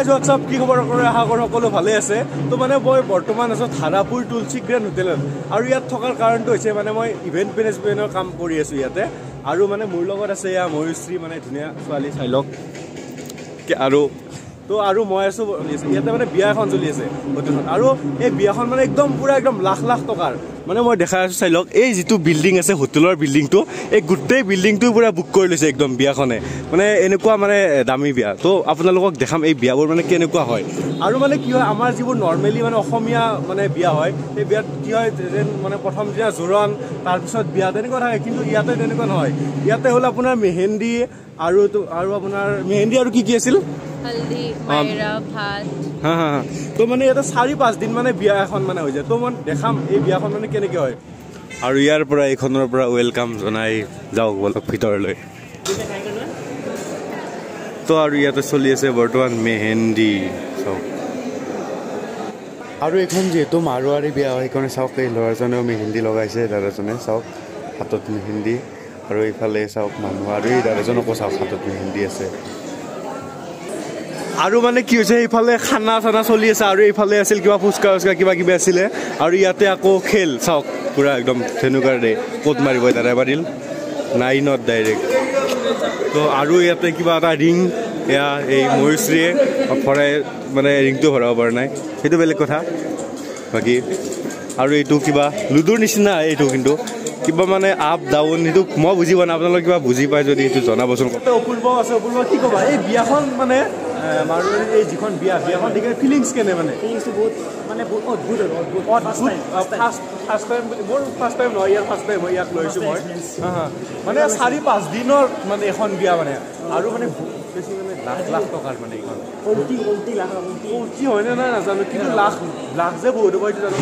WhatsApp কি খবৰ আশা কৰোঁ সকলো ভালে আছে তো মানে মই বৰ্তমান আছোঁ ধাৰাপুৰ তুলসী গ্ৰেণ্ড হোটেলত আৰু ইয়াত থকাৰ কাৰণটো হৈছে মানে মই ইভেণ্ট মেনেজমেণ্টৰ কাম কৰি আছোঁ ইয়াতে আৰু মানে মোৰ লগত আছে এয়া ময়ুশ্ৰী মানে ধুনীয়া ছোৱালী চাই লওক আৰু মই আছোঁ ইয়াতে মানে বিয়া এখন চলি আছে হোটেলখন আৰু এই বিয়াখন মানে একদম পুৰা একদম লাখ লাখ টকাৰ মানে মই দেখাই আছোঁ চাই লওক এই যিটো বিল্ডিং আছে হোটেলৰ বিল্ডিংটো এই গোটেই বিল্ডিংটো পুৰা বুক কৰি লৈছে একদম বিয়াখনে মানে এনেকুৱা মানে দামী বিয়া তো আপোনালোকক দেখাম এই বিয়াবোৰ মানে কেনেকুৱা হয় আৰু মানে কি হয় আমাৰ যিবোৰ নৰ্মেলি মানে অসমীয়া মানে বিয়া হয় সেই বিয়াত কি হয় মানে প্ৰথম দিনা জোৰণ তাৰপিছত বিয়া তেনেকুৱা থাকে কিন্তু ইয়াতে তেনেকুৱা নহয় ইয়াতে হ'ল আপোনাৰ মেহেন্দি আৰু আপোনাৰ মেহেন্দি আৰু কি আছিল हल्दी मायरा भात तो মানে এটা 4-5 দিন মানে বিয়া এখন মানে হৈ যায় তো মই দেখাম এই বিয়াখন মানে কেনেকৈ হয় আৰু ইয়াৰ পৰা এইখনৰ পৰা ওয়েলকাম জনাই যাওক বলক ভিতৰলৈ তো আৰু ইয়াতে চলি আছে বৰ্তমান মেহেন্দি চাওক আৰু এখন যেহেতু মাৰোৱাৰী বিয়া হয় সেইকাৰণে চাওক এই ল'ৰাজনেও মেহেন্দি লগাইছে দাদাজনে চাওক হাতত মেহেন্দি আৰু এইফালে চাওক মানুহ আৰু এই দাদাজনকো চাওক হাতত মেহেন্দি আছে আৰু মানে কি হৈছে এইফালে খানা চানা চলি আছে আৰু এইফালে আছিল কিবা ফুচকা কিবা কিবি আছিলে আৰু ইয়াতে আকৌ খেল চাওক পুৰা একদম তেনেকুৱা দে ক'ত মাৰিব দাদা বাৰিল 9ত ডাইৰেক্ট তো আৰু ইয়াতে কিবা এটা ৰিং এয়া এই ময়ুশ্ৰীয়ে ভৰাই মানে ৰিংটো ভৰাব পৰা নাই সেইটো বেলেগ কথা বাকী আৰু এইটো কিবা লুডুৰ নিচিনা এইটো কিন্তু কিবা মানে আপ ডাউন সেইটো মই বুজি পোৱা নাই আপোনালোকে কিবা বুজি পায় যদি এইটো জনাবচোন অপূৰ্ব আছে অপূৰ্ব কি ক'বা এই বিয়াখন মানে মাৰোৱাৰী এই যিখন বিয়াখন দেখি ফিলিংছ কেনে মানে ফিলিংছটো বহুত মানে অদ্ভুত ফাৰ্ষ্ট টাইম নহয় ইয়াৰ ফাৰ্ষ্ট টাইম মই ইয়াক লৈছোঁ মই মানে 4-5 দিনৰ মানে এখন বিয়া মানে আৰু মানে বেছি মানে লাখ টকাৰ মানে এইখন কোটি হয়নে নাই নাজানো কিন্তু লাখ যে বহুত হ'ব এইটো জানো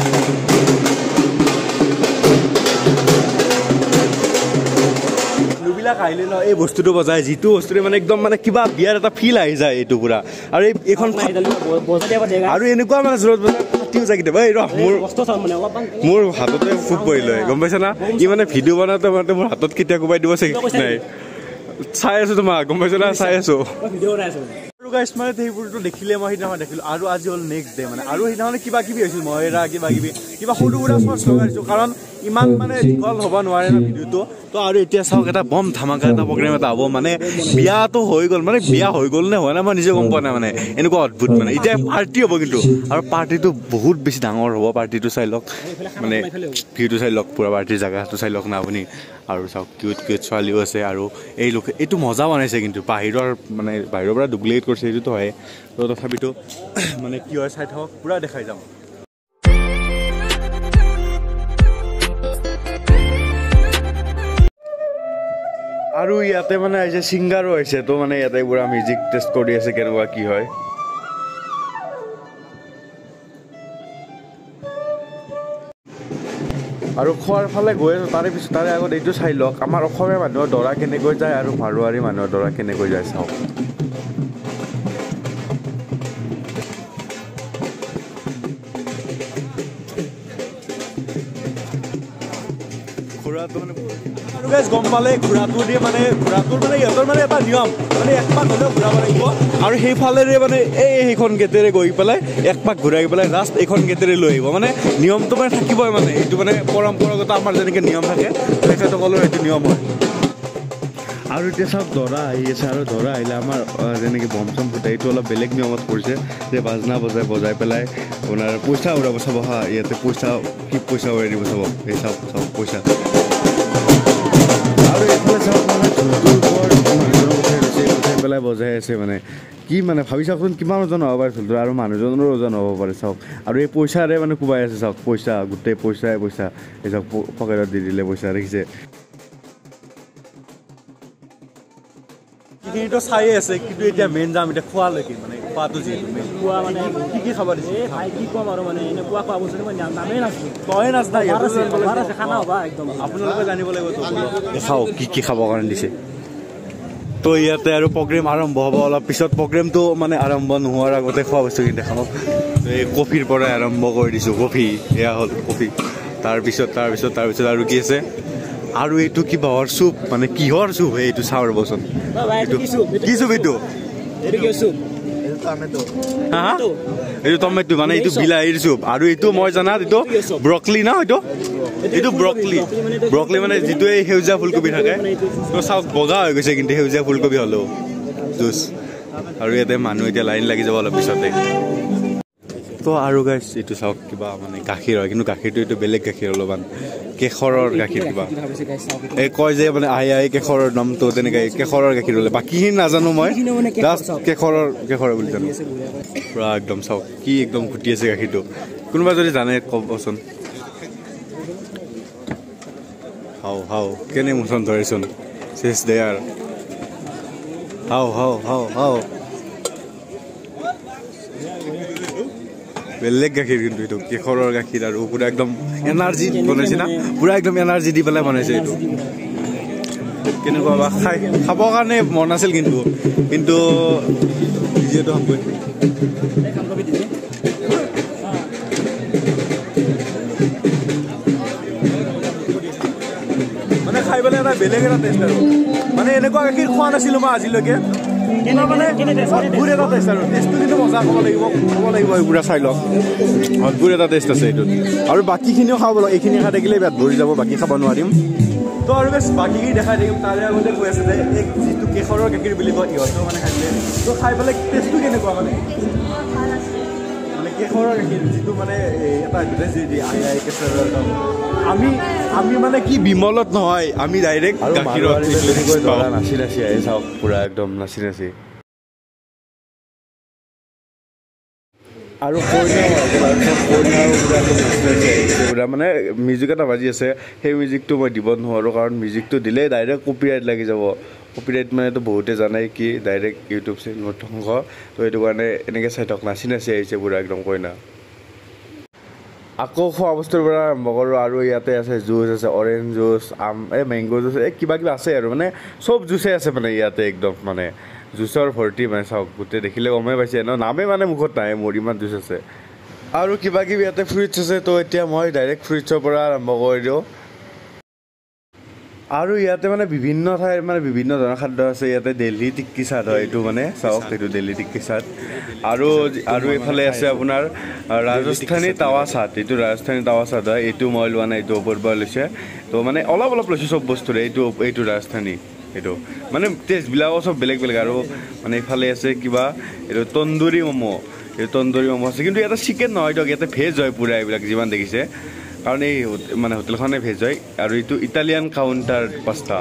বিলাক আহিলে ন এই বস্তুটো বজায় যিটো বস্তুৰে মানে একদম মানে কিবা বিয়াৰ এটা ফিল আহি যায় এইটো পুৰা আৰু এইখন আৰু এনেকুৱা মানে জোৰত ফাটিও যায় কেতিয়াবা এই মোৰ হাততে ফুক পৰিলে গম পাইছা না ই মানে ভিডিঅ' বনাওঁতে মানে মোৰ হাতত কেতিয়া কোবাই দিব চাগে নাই চাই আছো তোমাক গম পাইছা না চাই আছো আৰু গাইছ মানে সেইবোৰটো দেখিলে মই সেইদিনাখন দেখিলোঁ আৰু আজি হ'ল নেক্সট ডে মানে আৰু সেইদিনাখনে কিবা কিবি হৈছিল মহেৰা কিবা সৰু সুৰা চৰ্চ লগাইছোঁ কাৰণ ইমান মানে দীঘল হ'ব নোৱাৰে ন ভিডিঅ'টো তো আৰু এতিয়া চাওক এটা বম ধামাকা এটা প্ৰগ্ৰেম এটা হ'ব মানে বিয়াটো হৈ গ'ল মানে বিয়া হৈ গ'ল নে হোৱা নাই মই নিজে গম পোৱা নাই মানে এনেকুৱা অদ্ভুত মানে এতিয়া পাৰ্টি হ'ব কিন্তু আৰু পাৰ্টিটো বহুত বেছি ডাঙৰ হ'ব পাৰ্টিটো চাই লওক মানে ভিউটো চাই লওক পুৰা পাৰ্টিৰ জেগাটো চাই লওক না আপুনি আৰু চাওক কিউট ছোৱালীও আছে আৰু এই লোকে এইটো মজা বনাইছে কিন্তু বাহিৰৰ পৰা ডুপ্লিকেট কৰিছে এইটোতো হয় তো তথাপিতো মানে কি হয় চাই থাকক পুৰা দেখাই যাম আৰু ইয়াতে মানে আহিছে ছিংগাৰো আহিছে তো মানে ইয়াতে পুৰা মিউজিক টেষ্ট কৰি আছে কেনেকুৱা কি হয় আৰু খোৱাৰ ফালে গৈ আছোঁ তাৰে আগত এইটো চাই লওক আমাৰ অসমীয়া মানুহৰ দৰা কেনেকৈ যায় আৰু মাৰোৱাৰী মানুহৰ দৰা কেনেকৈ যায় চাওক ঘোঁৰাটো মানে আৰু গাইজ গম পালে ঘোঁৰাটো দিয়ে মানে ঘোঁৰাটোৰ মানে ইহঁতৰ মানে এটা নিয়ম মানে একপাক হ'লেও ঘূৰাব লাগিব আৰু সেইফালেৰে মানে সেইখন গেটেৰে গৈ পেলাই একপাক ঘূৰাই পেলাই লাষ্ট এইখন গেটেৰে লৈ আহিব মানে নিয়মটো মানে থাকিবই মানে এইটো মানে পৰম্পৰাগত আমাৰ যেনেকৈ নিয়ম থাকে তেখেতসকলৰ এইটো নিয়ম হয় আৰু এতিয়া চাওক দৰা আহি আছে আৰু দৰা আহিলে আমাৰ যেনেকৈ বম চম ফুটাই এইটো অলপ বেলেগ নিয়মত কৰিছে যে বাজনা বজাই পেলাই আপোনাৰ পইচা উৰাব চাব হা ইয়াতে পইচা উৰাই দিব চাব এই চাওক পইচা আৰু এইফালে চাওক মানে উঠাই পেলাই বজাই আছে মানে কি মানে ভাবি চাওকচোন কিমান ওজন হ'ব পাৰে ঢোলটো আৰু মানুহজনৰো ওজন হ'ব পাৰে চাওক আৰু এই পইচাৰে মানে কোবাই আছে চাওক পইচা গোটেই পইচা এই চাওক পকেটত দি দিলে পইচা দেখিছে এইটো চাই আছে কিন্তু এতিয়া মেইন যাম এতিয়া খোৱালৈকে মানে খোৱাটো যিহেতু মেইন খোৱা মানে কি খাব দিছে কি ক'ম আৰু মানে এনেকুৱা খোৱা বস্তু মই নামেই নাছিলোঁ তই নাজানা খানা হ'বা একদম আপোনালোকে জানিব লাগিব দেখাও কি খাবৰ কাৰণে দিছে তো ইয়াতে আৰু প্ৰগ্ৰেম আৰম্ভ হ'ব অলপ পিছত প্ৰগ্ৰেমটো মানে আৰম্ভ নোহোৱাৰ আগতে খোৱা বস্তুখিনি দেখাব এই কফিৰ পৰাই আৰম্ভ কৰি দিছোঁ কফি এয়া হ'ল কফি তাৰপিছত আৰু কি আছে আৰু এইটো কিবাহৰ চুপ মানে কিহৰ চুপ এইটো চাওঁ ৰ'বচোন কি চুপ এইটো হা এইটো টমেটো মানে এইটো বিলাহীৰ চুপ আৰু এইটো মই জানাত এইটো ব্ৰকলি না এইটো ব্ৰকলি মানে যিটো এই সেউজীয়া ফুলকবি থাকে তো চাওক বগা হৈ গৈছে কিন্তু সেউজীয়া ফুলকবি হ'লেও জুচ আৰু ইয়াতে মানুহ এতিয়া লাইন লাগি যাব অলপ পিছতে তো আৰু গাইছ এইটো চাওক কিবা মানে গাখীৰ হয় কিন্তু গাখীৰটো এইটো বেলেগ গাখীৰ অলপমান কেশৰৰ গাখীৰ কিবা এই কয় যে মানে আই কেশৰৰ নামটো তেনেকৈ কেশৰৰ গাখীৰ হ'লে বাকীখিনি নাজানো মই জাষ্ট কেশৰৰ বুলি জানো পুৰা একদম চাওক কি একদম ফুটি আছে গাখীৰটো কোনোবা যদি জানে ক'বচোন হাও কেনে মোচন ধৰেচোন চেছ দেয়াৰ হাও বেলেগ গাখীৰ কিন্তু এইটো কেশৰৰ গাখীৰ আৰু পুৰা একদম এনাৰ্জি বনাইছে না পুৰা একদম এনাৰ্জি দি পেলাই বনাইছে এইটো কেনেকুৱা বা খাবৰ কাৰণে মন আছিল কিন্তু যিহেতু হ'বই মানে খাই পেলাই এটা বেলেগ এটা টেষ্ট আৰু মানে এনেকুৱা গাখীৰ খোৱা নাছিলোঁ মই আজিলৈকে অদ্ভুত এটা টেষ্ট আৰু টেষ্টটো কিন্তু মজা ক'ব লাগিব এইবোৰ চাই লওক অদ্ভুত এটা টেষ্ট আছে এইটোত আৰু বাকীখিনিও খাব লাগিব এইখিনি খাই থাকিলে পেট ভৰি যাব বাকী খাব নোৱাৰিম তো আৰু বেছ বাকীখিনি দেখাই থাকিম তাৰে আগতে কৈ আছে যে এই যিটো কেশৰৰ গাখীৰ বুলি কয় ইহঁতেও মানে খাইছে তো খাই পেলাই টেষ্টটো কেনেকুৱা মানে কেশৰৰ গাখীৰ যিটো মানে এটা এডভাৰটাইজ দিয়ে আই কেশৰৰ আমি মানে কি বিমলত নহয় আমি ডাইৰেক্ট গাখীৰত নাচি আহি চাওক পুৰা একদম নাচি আৰু পুৰা মানে মিউজিক এটা বাজি আছে সেই মিউজিকটো মই দিব নোৱাৰোঁ কাৰণ মিউজিকটো দিলে ডাইৰেক্ট কপিৰাইট লাগি যাব কপিৰাইট মানেতো বহুতে জানাই কি ডাইৰেক্ট ইউটিউব চেনেলত ধ্বংস তো সেইটো কাৰণে এনেকৈ চাই থাকক নাচি আহিছে পুৰা একদম কইনা আকৌ খোৱা বস্তুৰ পৰা আৰম্ভ কৰোঁ আৰু ইয়াতে আছে জুচ আছে অৰেঞ্জ জুচ আম মেংগ' জুচ কিবা আছে আৰু মানে চব জুচে আছে মানে ইয়াতে একদম মানে জুচৰ ভৰ্তি মানে চাওক গোটেই দেখিলে গমেই পাইছে ন নামেই মানে মুখত নাই মোৰ ইমান জুচ আছে আৰু কিবা ইয়াতে ফ্ৰুইটছ আছে তো এতিয়া মই ডাইৰেক্ট ফ্ৰুইটছৰ পৰা আৰম্ভ কৰি দিওঁ আৰু ইয়াতে মানে বিভিন্ন ঠাইৰ মানে বিভিন্ন ধৰণৰ খাদ্য আছে ইয়াতে দিল্লী টিক্কি চাট হয় এইটো মানে চাওক এইটো দিল্লী টিক্কি চাট আৰু এইফালে আছে আপোনাৰ ৰাজস্থানী টাৱা চাট এইটো ৰাজস্থানী টাৱা চাট হয় এইটো মই লোৱা নাই এইটো ওপৰৰ পৰা লৈছে তো মানে অলপ লৈছোঁ চব বস্তুৰে এইটো ৰাজস্থানী এইটো মানে টেষ্টবিলাকো চব বেলেগ আৰু মানে এইফালে আছে কিবা এইটো তন্দুৰী ম'ম' আছে কিন্তু ইয়াতে চিকেন নহয় দিয়ক ইয়াতে ভেজ হয় পুৰা এইবিলাক যিমান দেখিছে কাৰণ এই মানে হোটেলখনে ভেজ হয় আৰু এইটো ইটালিয়ান কাউণ্টাৰ পাস্তা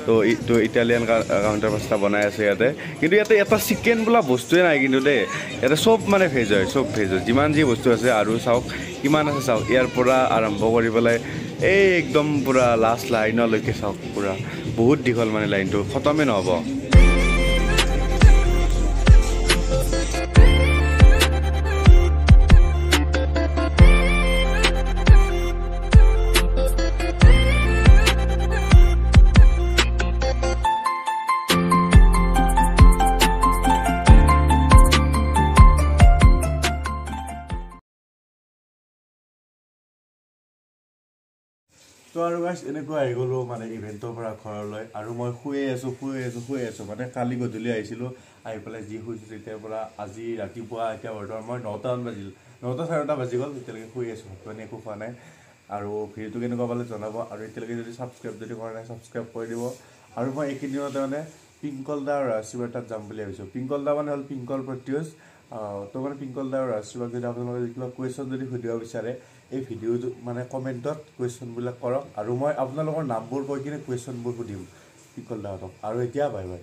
তো এইটো ইটালিয়ান কাউণ্টাৰ পাস্তা বনাই আছে ইয়াতে কিন্তু ইয়াতে এটা চিকেন বোলা বস্তুৱে নাই কিন্তু দেই ইয়াতে চব মানে ভেজ হয় যিমান যি বস্তু আছে আৰু চাওক কিমান আছে চাওক ইয়াৰ পৰা আৰম্ভ কৰি পেলাই এই একদম পুৰা লাষ্ট লাইনলৈকে চাওক পুৰা বহুত দীঘল মানে লাইনটো খতমে নহ'ব তো আৰু গাইছ এনেকুৱা আহি গ'লোঁ মানে ইভেণ্টৰ পৰা ঘৰলৈ আৰু মই শুয়ে আছোঁ মানে কালি গধূলি আহিছিলোঁ আহি পেলাই যি শুইছোঁ তেতিয়াৰ পৰা আজি ৰাতিপুৱা এতিয়া বৰ্তমান মই 9টামান বাজিল 9টা 9:30 বাজি গ'ল এতিয়ালৈকে শুই আছোঁ মানে একো খোৱা নাই আৰু ভিডিঅ'টো কেনেকুৱা পালে জনাব আৰু এতিয়ালৈকে যদি ছাবস্ক্ৰাইব কৰা নাই ছাবস্ক্ৰাইব কৰি দিব আৰু মই এইকেইদিনতে মানে পিংকলদা আৰু ৰাজশিবাৰ তাত যাম বুলি ভাবিছোঁ পিংকলদা মানে হ'ল পিংকল প্ৰত্যাছ তো মানে পিংকলদা আৰু ৰাজশিবাক যদি আপোনালোকে কিবা কুৱেশ্যন যদি সুধিব বিচাৰে এই ভিডিঅ'টো মানে কমেণ্টত কুৱেশ্যনবিলাক কৰক আৰু মই আপোনালোকৰ নামবোৰ কৈ কিনে কুৱেশ্যনবোৰ সুধিম পিংকলদাহঁতক আৰু এতিয়া বাই বাই